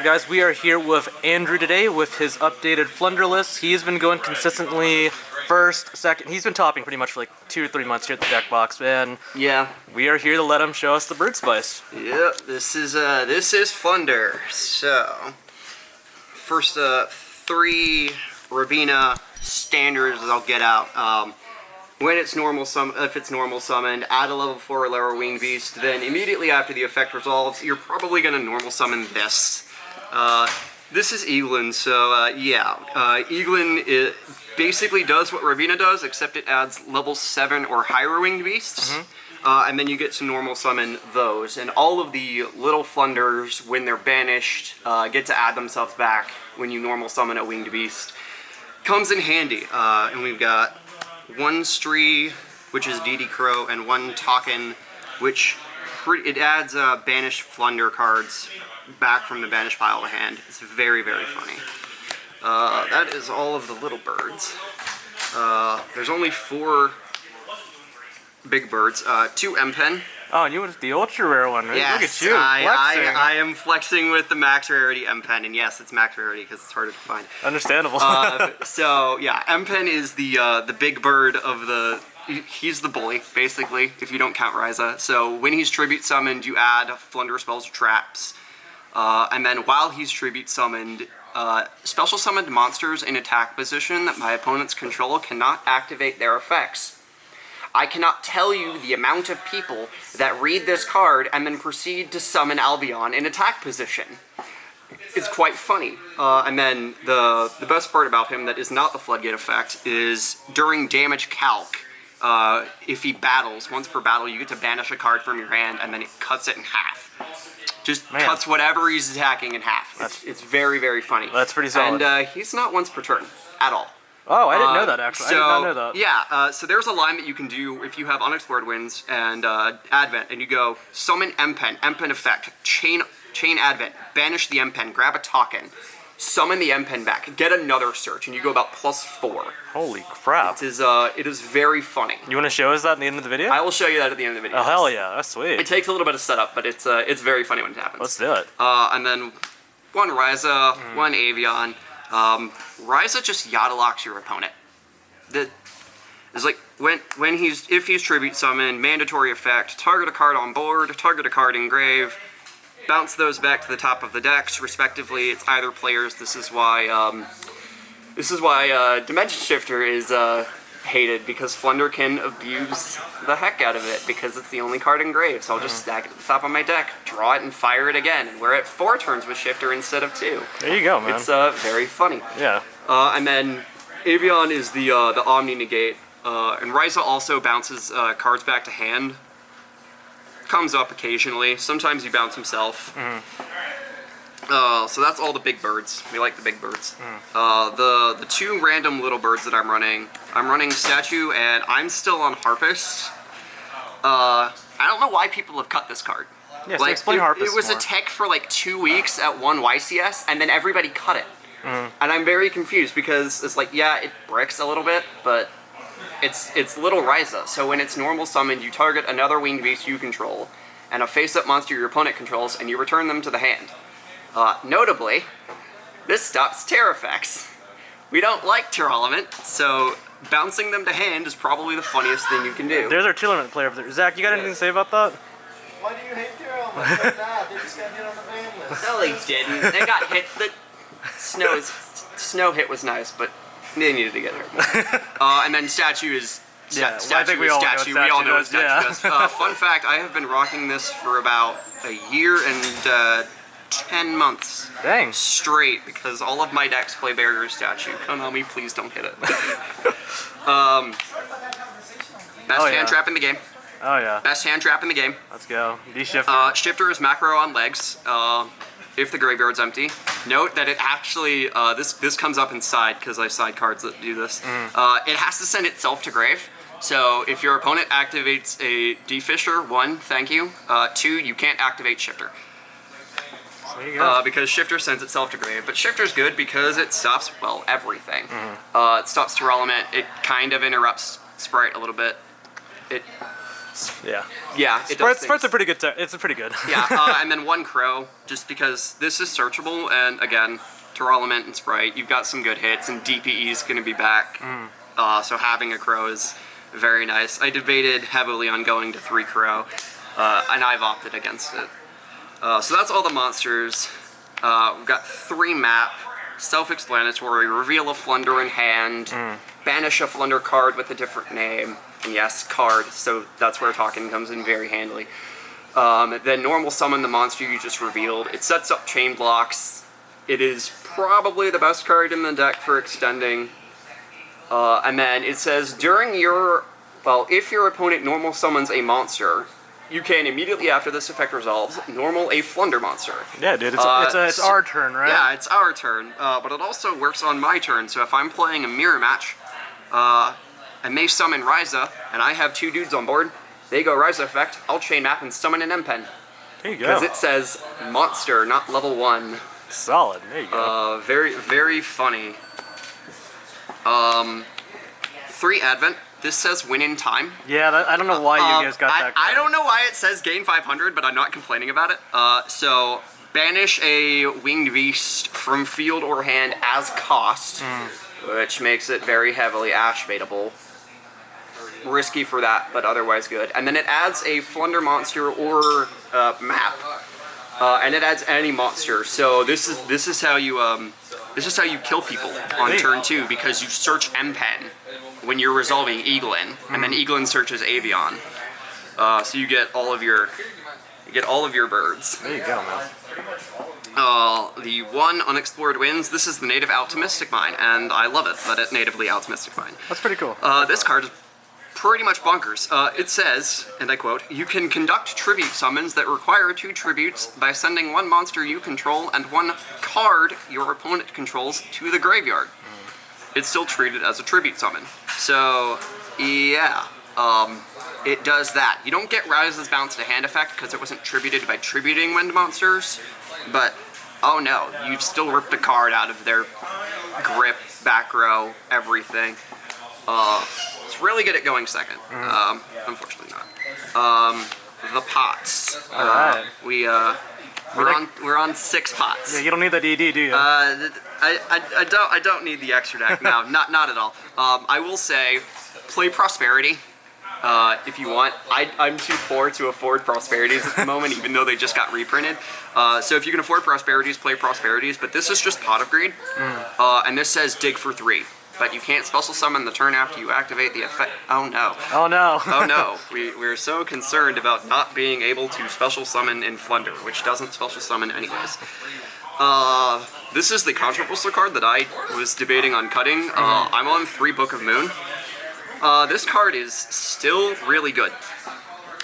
Alright guys, we are here with Andrew today with his updated Flunder list. He's been going consistently first, second. He's been topping pretty much for like 2 or 3 months here at the deck box, and yeah, we are here to let him show us the bird spice. Yep, this is Flunder. So first 3 Rabina standards I'll get out. When it's normal if it's normal summoned, add a level 4 lower winged beast. Then immediately after the effect resolves, you're probably gonna normal summon this. This is Eaglin, so yeah. Eaglin basically does what Rabina does, except it adds level 7 or higher winged beasts. And then you get to normal summon those. And all of the little Flunders, when they're banished, get to add themselves back when you normal summon a winged beast. Comes in handy. And we've got 1 Stree, which is DD Crow, and 1 Token, which it adds banished Flunder cards back from the banished pile to hand. It's very, very funny. That is all of the little birds. There's only 4 big birds. 2 M-Pen. Oh, and you went with the ultra rare one, right? Yes, look at you, I am flexing with the max rarity M-Pen, and yes, it's max rarity because it's harder to find. Understandable. So yeah, M-Pen is the big bird of the. He's the bully, basically, if you don't count Ryza. So when he's tribute summoned, you add Flunder spells or traps. And then while he's tribute summoned, special summoned monsters in attack position that my opponents control cannot activate their effects. I cannot tell you the amount of people that read this card and then proceed to summon Albion in attack position. It's quite funny. And then the best part about him that is not the Floodgate effect is during damage calc, if he battles, once per battle, you get to banish a card from your hand and then it cuts it in half. Just cuts whatever he's attacking in half. It's very, very funny. That's pretty solid. And he's not once per turn at all. Oh, I didn't know that actually. So, I did not know that. Yeah, so there's a line that you can do if you have Unexplored Winds and Advent, and you go summon M-Pen, M-Pen effect, chain Advent, banish the M-Pen, grab a token, summon the M-Pen back, get another search, and you go about +4. Holy crap. It is very funny. You want to show us that at the end of the video? I will show you that at the end of the video. Oh, hell yeah, that's sweet. It takes a little bit of setup, but it's very funny when it happens. Let's do it. And then 1 Ryza, 1 Avion. Ryza just Yada locks your opponent. It's like if he's tribute summoned, mandatory effect, target a card on board, target a card in grave, bounce those back to the top of the decks, respectively. It's either players. This is why Dimension Shifter is hated, because Flunder can abuse the heck out of it because it's the only card in grave. So I'll just stack it at the top of my deck, draw it, and fire it again, and we're at 4 turns with Shifter instead of 2. There you go, man. It's very funny. Yeah. And then Avion is the Omni Negate, and Ryza also bounces cards back to hand. Comes up occasionally. Sometimes he bounce himself. So that's all the big birds. We like the big birds. The 2 random little birds that I'm running Statue, and I'm still on Harpist. I don't know why people have cut this card. Yeah, so explain Harpist It was more. a tech for like 2 weeks at 1 YCS, and then everybody cut it. And I'm very confused because it's like, yeah, it bricks a little bit, but it's little Ryza. So when it's normal summoned, you target another winged beast you control, and a face-up monster your opponent controls, and you return them to the hand. Notably, this stops Terror effects. We don't like Terror Element, so bouncing them to hand is probably the funniest thing you can do. There's our 2-element player up there. Zach, you got anything to say about that? Why do you hate Terror Element? They're bad. They just got hit on the ban list. No, they didn't. They got hit. The snow hit was nice, but they needed to get hurt. And then Statue is... Yeah, Statue I think we all know what Statue We all know what does, Statue does. Fun fact, I have been rocking this for about a year and 10 months. Dang. Straight, because all of my decks play Barrier Statue. Konami, please don't hit it. Best hand trap in the game. Oh yeah. Best hand trap in the game. Let's go. D-Shifter. Shifter is macro on legs. If the graveyard's empty. Note that it actually, this comes up inside because I side cards that do this. It has to send itself to grave. So if your opponent activates a D-Fisher, 1, thank you. 2, you can't activate Shifter. There you go. Because Shifter sends itself to grave. But Shifter's good because it stops, well, everything. It stops Terror Element. It kind of interrupts Sprite a little bit. Yeah. Yeah, it does. Spart's a pretty good. It's a pretty good. Yeah, and then 1 crow, just because this is searchable, and again, Terolement and Sprite, you've got some good hits, and DPE is going to be back. So having a crow is very nice. I debated heavily on going to 3 crow, and I've opted against it. So that's all the monsters. We've got 3 map, self-explanatory, reveal a Flunder in hand, banish a Flunder card with a different name, and yes, card, so that's where talking comes in very handily. Then normal summon the monster you just revealed. It sets up chain blocks. It is probably the best card in the deck for extending. And then it says during your, well, if your opponent normal summons a monster, you can immediately after this effect resolves, normal a Flunder monster. Yeah, dude, it's our turn, right? Yeah, it's our turn, but it also works on my turn, so if I'm playing a mirror match, I may summon Ryza, and I have 2 dudes on board, they go Ryza effect, I'll chain map and summon an M-Pen. There you go. Because it says monster, not level 1. Solid, there you go. Very, very funny. 3 Advent. This says win in time. Yeah, I don't know why you guys got that card. I don't know why it says gain 500, but I'm not complaining about it. So, banish a winged beast from field or hand as cost, which makes it very heavily ash baitable. Risky for that, but otherwise good. And then it adds a Flunder monster or map, and it adds any monster. So this is how you kill people on turn 2, because you search M-Pen when you're resolving Eaglin, and then Eaglin searches Avion. So you get all of your birds. There you go, man. The 1 unexplored wins. This is the native Optimistic Mine, and I love it that it natively Optimistic Mine. That's pretty cool. This card is pretty much bonkers. It says, and I quote, you can conduct tribute summons that require 2 tributes by sending 1 monster you control and 1 card your opponent controls to the graveyard. It's still treated as a tribute summon. So, yeah, it does that. You don't get Ryza's Bounce to Hand effect because it wasn't tributed by tributing wind monsters, but oh no, you've still ripped a card out of their grip, back row, everything. It's really good at going second. Unfortunately not. The pots. Alright. We're on 6 pots. Yeah, you don't need that ED, do you? I don't need the extra deck. No, not at all. I will say, play Prosperity if you want. I'm too poor to afford Prosperities at the moment, even though they just got reprinted. So if you can afford Prosperities, play Prosperities. But this is just Pot of Greed, and this says dig for 3. But you can't special summon the turn after you activate the effect. Oh no. Oh no. Oh no. We're so concerned about not being able to special summon in Flunder, which doesn't special summon anyways. This is the controversial card that I was debating on cutting. I'm on 3 Book of Moon. This card is still really good.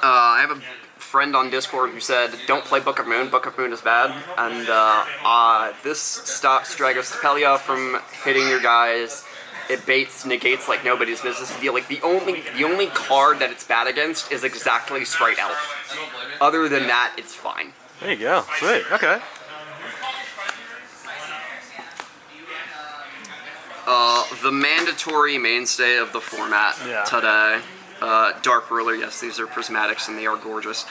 I have a friend on Discord who said, don't play Book of Moon is bad, and this stops Dragostapelia from hitting your guys. It baits, negates like nobody's business. Like the only card that it's bad against is exactly Sprite Elf. Other than that, it's fine. There you go. Sweet. Okay. The mandatory mainstay of the format today. Dark Ruler, yes, these are prismatics and they are gorgeous.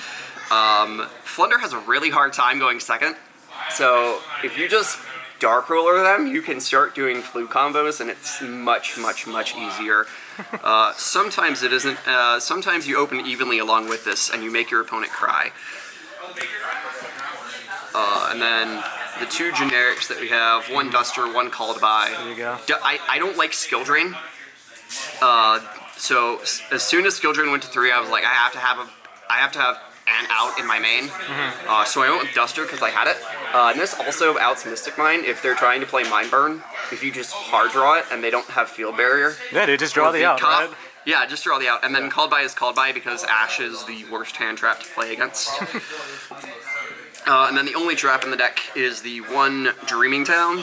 Flunder has a really hard time going second, so if you just Dark Ruler them, you can start doing flu combos and it's much easier. Sometimes it isn't, sometimes you open evenly along with this and you make your opponent cry. And then the 2 generics that we have, 1 Duster, 1 Called By. There you go. I don't like Skill Drain. So as soon as Skill Drain went to 3, I was like, I have to have an out in my main. So I went with Duster because I had it. And this also outs Mystic Mine if they're trying to play Mind Burn. If you just hard draw it and they don't have Field Barrier. Yeah, dude, just draw the out, right? Yeah, just draw the out. And then Called By is Called By because Ash is the worst hand trap to play against. And then the only trap in the deck is the 1 Dreaming Town.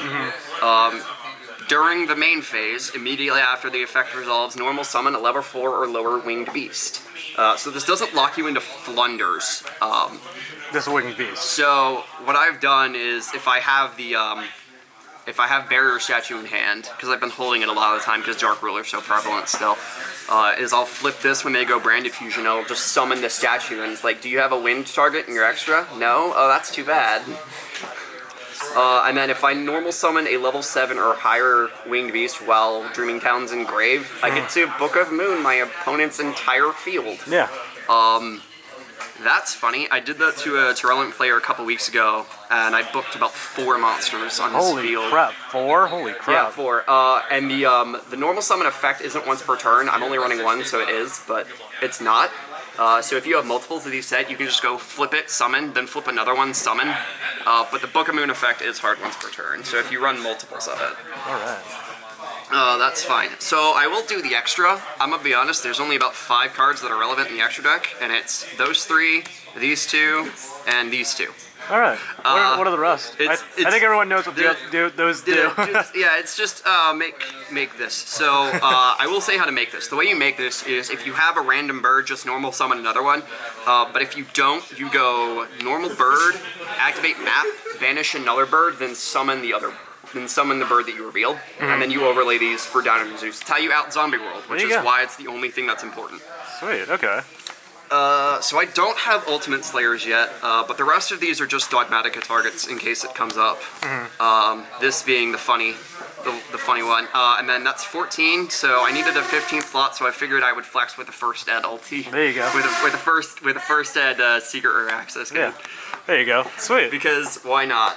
During the main phase, immediately after the effect resolves, normal summon a level 4 or lower winged beast. So this doesn't lock you into Flunders. This winged beast. So what I've done is, if I have the if I have Barrier Statue in hand, because I've been holding it a lot of the time because Dark Ruler's so prevalent still, is I'll flip this when they go Branded Fusion. I'll just summon the statue, and it's like, do you have a winged target in your extra? No? Oh, that's too bad. And then if I normal summon a level 7 or higher winged beast while Dreaming Town's in grave, I get to Book of Moon my opponent's entire field. Yeah. That's funny. I did that to a Terrellant player a couple weeks ago, and I booked about 4 monsters on his Holy field. crap. 4? Holy crap. Yeah, 4. And the normal summon effect isn't once per turn. I'm only running 1, so it is, but it's not. So if you have multiples of these set, you can just go flip it, summon, then flip another one, summon. But the Book of Moon effect is hard once per turn, so if you run multiples of it. Alright. That's fine. So I will do the extra. I'm gonna be honest, there's only about 5 cards that are relevant in the extra deck, and it's those 3, these 2, and these 2. Alright. What are the rest? I think everyone knows what those do. Yeah, it's just make this. So I will say how to make this. The way you make this is if you have a random bird, just normal summon another one. But if you don't, you go normal bird, activate map, banish another bird, then summon the other. Then summon the bird that you revealed, and then you overlay these for Down and Zeus. It's how you out Zombie World, which is why it's the only thing that's important. Sweet, okay. So I don't have Ultimate Slayers yet, but the rest of these are just Dogmatica targets in case it comes up. This being the funny one, and then that's 14. So I needed a 15th slot, so I figured I would flex with the first ed ulti. There you go. With the first ed Secret Rare Access. Yeah. There you go. Sweet. Because why not?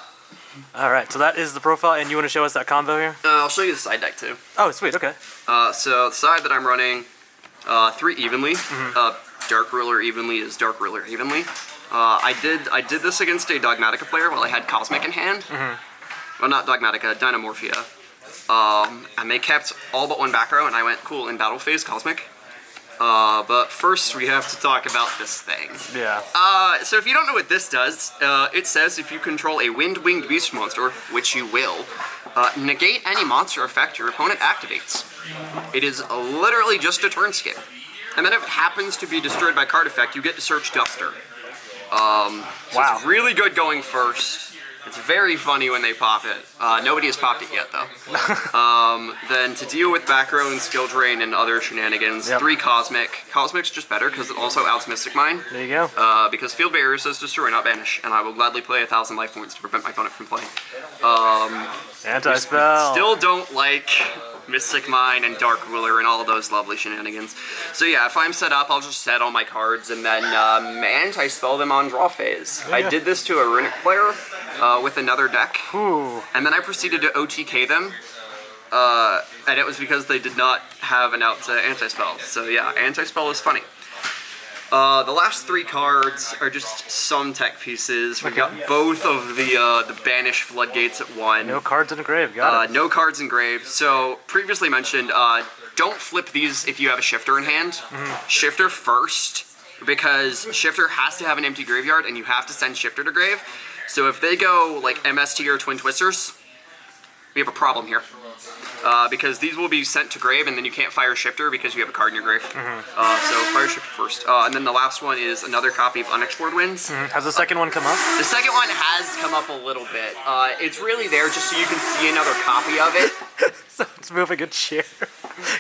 Alright, so that is the profile, and you want to show us that combo here? I'll show you the side deck too. Oh, sweet, okay. So the side that I'm running, 3 evenly. Dark Ruler evenly is Dark Ruler evenly. I did this against a Dogmatica player while I had Cosmic in hand. Well, not Dogmatica, Dynamorphia. And they kept all but 1 back row, and I went, cool, in battle phase, Cosmic. But first we have to talk about this thing. Yeah. So if you don't know what this does, it says if you control a Winged Beast monster, which you will, negate any monster effect your opponent activates. It is literally just a turn skip. And then if it happens to be destroyed by card effect, you get to search Duster. So it's really good going first. It's very funny when they pop it. Nobody has popped it yet, though. Then to deal with back row and skill drain and other shenanigans, 3 Cosmic. Cosmic's just better because it also outs Mystic Mine. There you go. Because Field Barrier says destroy, not banish, and I will gladly play 1,000 life points to prevent my opponent from playing. Anti-spell. Still don't like Mystic Mine and Dark Ruler and all those lovely shenanigans. So yeah, if I'm set up, I'll just set all my cards and then anti-spell them on draw phase. I did this to a Runic player with another deck, and then I proceeded to OTK them, and it was because they did not have an out to anti-spell. So yeah, anti-spell is funny. The last 3 cards are just some tech pieces. We got both of the Banish Floodgates at 1. No cards in the grave, got it. No cards in grave. So, previously mentioned, don't flip these if you have a Shifter in hand. Shifter first, because Shifter has to have an empty graveyard, and you have to send Shifter to grave. So if they go, like, MST or Twin Twisters, we have a problem here. Because these will be sent to grave, and then you can't fire Shifter because you have a card in your grave. So fire Shifter first. And then the last one is another copy of Unexplored Winds. Has the second one come up? The second one has come up a little bit. It's really there just so you can see another copy of it. So it's moving a chair.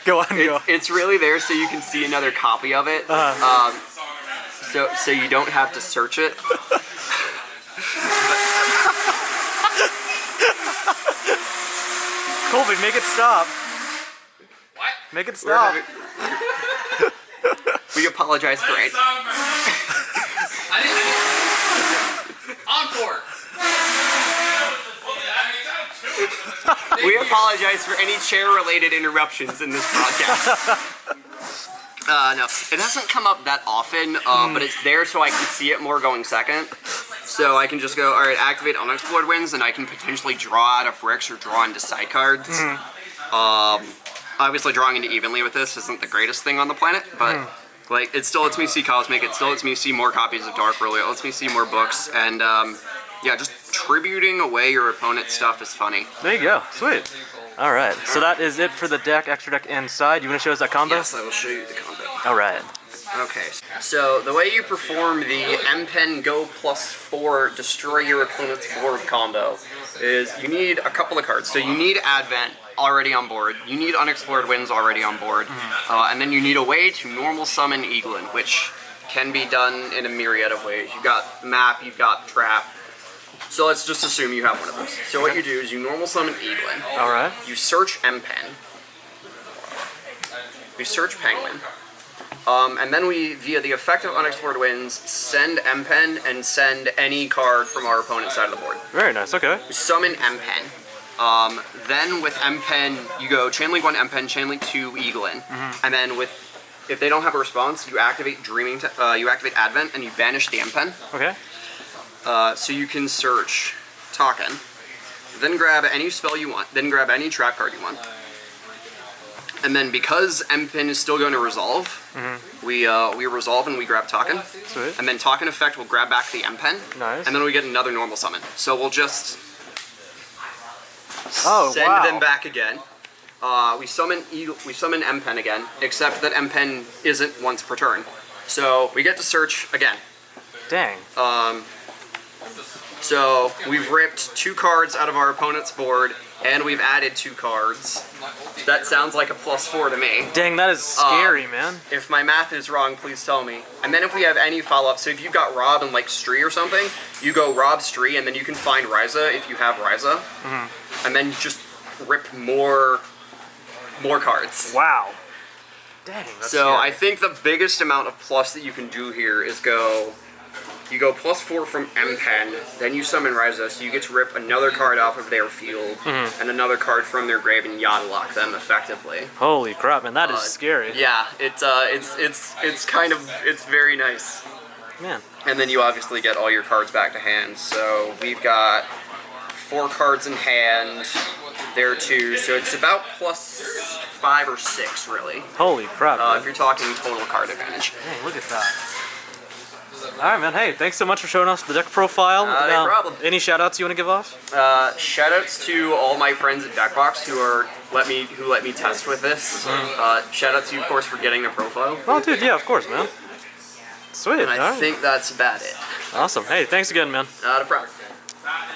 Go on, go. It's really there so you can see another copy of it. So you don't have to search it. Colby, make it stop. What? Make it stop. We apologize for it. Encore. We apologize for any chair-related interruptions in this podcast. No, it hasn't come up that often, but it's there so I can see it more going second. So I can just go, alright, activate Unexplored Winds, and I can potentially draw out of bricks or draw into side cards. Obviously drawing into evenly with this isn't the greatest thing on the planet, but like it still lets me see Cosmic, it still lets me see more copies of Dark Ruler, it lets me see more books, and yeah, just tributing away your opponent's stuff is funny. There you go, sweet. Alright, so that is it for the deck, extra deck, and side. You want to show us that combo? Yes, I will show you the combo. Alright. Okay, so the way you perform the M-Pen Go +4 Destroy Your Opponent's Board combo is you need a couple of cards. So you need Advent already on board, you need Unexplored Winds already on board, and then you need a way to normal summon Eaglin, which can be done in a myriad of ways. You've got Map, you've got Trap, so let's just assume you have one of those. So what you do is you normal summon Eaglin, Alright. you search M-Pen, you search Penguin, and then we, via the effect of Unexplored Winds, send M-Pen and send any card from our opponent's side of the board. Very nice, okay. You summon M-Pen. Then with M-Pen, you go Chainlink 1 M-Pen, Chainlink 2 Eaglin, and then if they don't have a response, you activate you activate Advent and you banish the M-Pen. Okay. So you can search Token, then grab any spell you want, then grab any trap card you want. And then because M-Pen is still going to resolve, we resolve and we grab Token. Sweet. And then Token effect will grab back the M-Pen. Nice. And then we get another normal summon. So we'll just Oh, send wow. them back again. We summon M-Pen again, except that M-Pen isn't once per turn. So we get to search again. Dang. So we've ripped 2 cards out of our opponent's board, and we've added 2 cards. That sounds like a +4 to me. Dang, that is scary, man. If my math is wrong, please tell me. And then if we have any follow-up, so if you've got Rob and like Stree or something, you go Rob, Stree, and then you can find Ryza if you have Ryza. And then you just rip more cards. Wow. Dang, that's So scary. I think the biggest amount of plus that you can do here is you go +4 from M-Pen, then you summon Ryza, so you get to rip another card off of their field, and another card from their grave and Yada lock them effectively. Holy crap, man, that is scary. Yeah, it's very nice. Man. And then you obviously get all your cards back to hand. So we've got 4 cards in hand, there too, so it's about +5 or 6 really. Holy crap, man. If you're talking total card advantage. Dang, look at that. Alright, man, hey, thanks so much for showing us the deck profile. No problem. Any shout-outs you want to give off? Shoutouts to all my friends at Deckbox who let me test with this. Shoutouts to you, of course, for getting the profile. Oh, dude, yeah, of course, man. Sweet, And I alright. think that's about it. Awesome. Hey, thanks again, man. Not a problem.